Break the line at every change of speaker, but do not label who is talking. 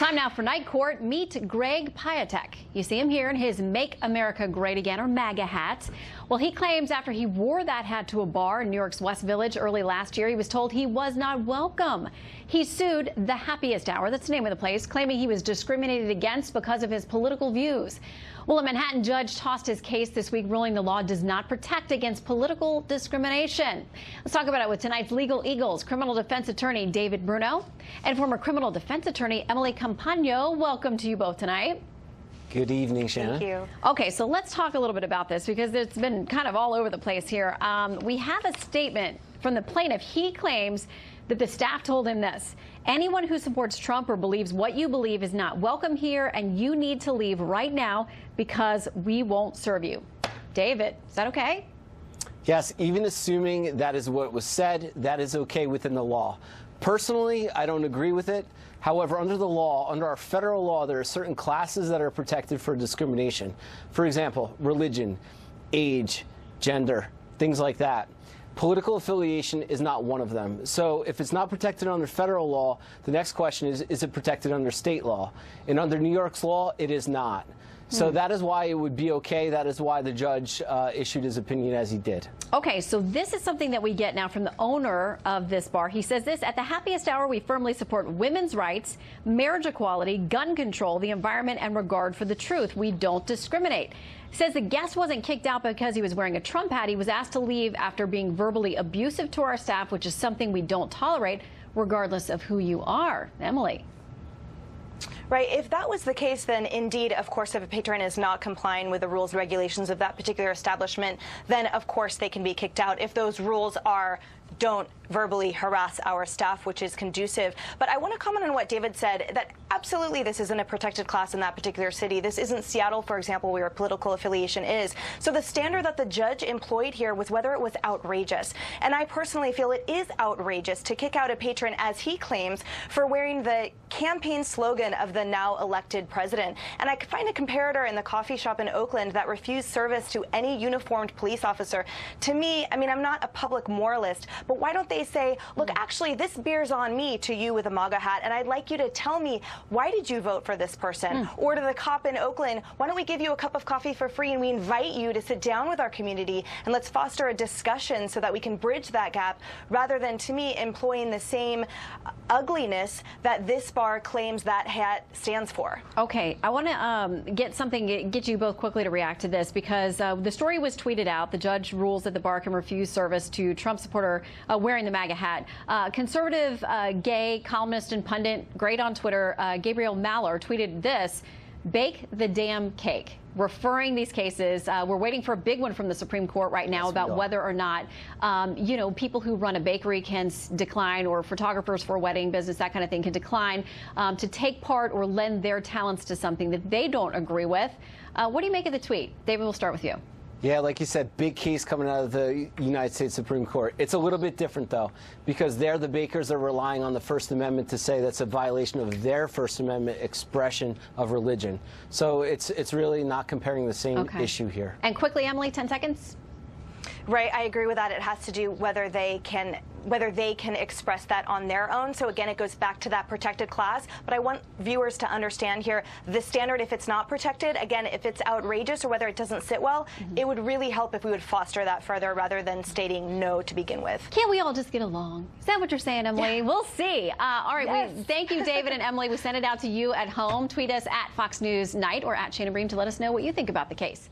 Time now for Night Court. Meet Greg Piatek. You see him here in his Make America Great Again, or MAGA hat. Well, he claims after he wore that hat to a bar in New York's West Village early last year, he was told he was not welcome. He sued The Happiest Hour, that's the name of the place, claiming he was discriminated against because of his political views. Well, a Manhattan judge tossed his case this week, ruling the law does not protect against political discrimination. Let's talk about it with tonight's Legal Eagles, criminal defense attorney David Bruno and former criminal defense attorney Emily Compagno. Welcome to you both tonight.
Good evening, Shannon.
Thank you. Okay, so let's talk a little bit about this because it's been kind of all over the place here. We have a statement from the plaintiff. He claims that the staff told him this: anyone who supports Trump or believes what you believe is not welcome here, and you need to leave right now because we won't serve you. David, is that okay?
Yes, even assuming that is what was said, that is okay within the law. Personally, I don't agree with it. However, under the law, under our federal law, there are certain classes that are protected for discrimination. For example, religion, age, gender, things like that. Political affiliation is not one of them. So if it's not protected under federal law, the next question is it protected under state law? And under New York's law, it is not. So that is why it would be okay. That is why the judge issued his opinion as he did.
Okay, so this is something that we get now from the owner of this bar. He says this: at the Happiest Hour, we firmly support women's rights, marriage equality, gun control, the environment, and regard for the truth. We don't discriminate. Says the guest wasn't kicked out because he was wearing a Trump hat. He was asked to leave after being verbally abusive to our staff, which is something we don't tolerate, regardless of who you are. Emily.
Right. If that was the case, then indeed, of course, if a patron is not complying with the rules and regulations of that particular establishment, then of course they can be kicked out. If those rules are don't verbally harass our staff, which is conducive. But I want to comment on what David said, that absolutely this isn't a protected class in that particular city. This isn't Seattle, for example, where political affiliation is. So the standard that the judge employed here was whether it was outrageous. And I personally feel it is outrageous to kick out a patron, as he claims, for wearing the campaign slogan of the now elected president. And I could find a comparator in the coffee shop in Oakland that refused service to any uniformed police officer. To me, I mean, I'm not a public moralist, but why don't they say, look, actually, this bears on me to you with a MAGA hat, and I'd like you to tell me, why did you vote for this person? Or to the cop in Oakland, why don't we give you a cup of coffee for free and we invite you to sit down with our community and let's foster a discussion so that we can bridge that gap, rather than, to me, employing the same ugliness that this bar claims that hat stands for.
Okay, I want to get you both quickly to react to this, because the story was tweeted out. The judge rules that the bar can refuse service to Trump supporter wearing the MAGA hat. Conservative gay columnist and pundit, great on Twitter, Gabriel Maller, tweeted this: bake the damn cake. Referring these cases, we're waiting for a big one from the Supreme Court right now about whether or not, you know, people who run a bakery can decline, or photographers for a wedding business, that kind of thing, can decline to take part or lend their talents to something that they don't agree with. What do you make of the tweet? David, we'll start with you.
Yeah, like you said, big case coming out of the United States Supreme Court. It's a little bit different, though, because there the bakers are relying on the First Amendment to say that's a violation of their First Amendment expression of religion. So it's really not comparing the same issue here.
And quickly, Emily, 10 seconds.
Right, I agree with that. It has to do whether they can express that on their own. So again, it goes back to that protected class. But I want viewers to understand here the standard. If it's not protected, again, if it's outrageous or whether it doesn't sit well, it would really help if we would foster that further rather than stating no to begin with.
Can't we all just get along? Is that what you're saying, Emily? Yeah. We'll see. All right, yes. Thank you, David and Emily. We send it out to you at home. Tweet us at Fox News Night or at Shannon Bream to let us know what you think about the case.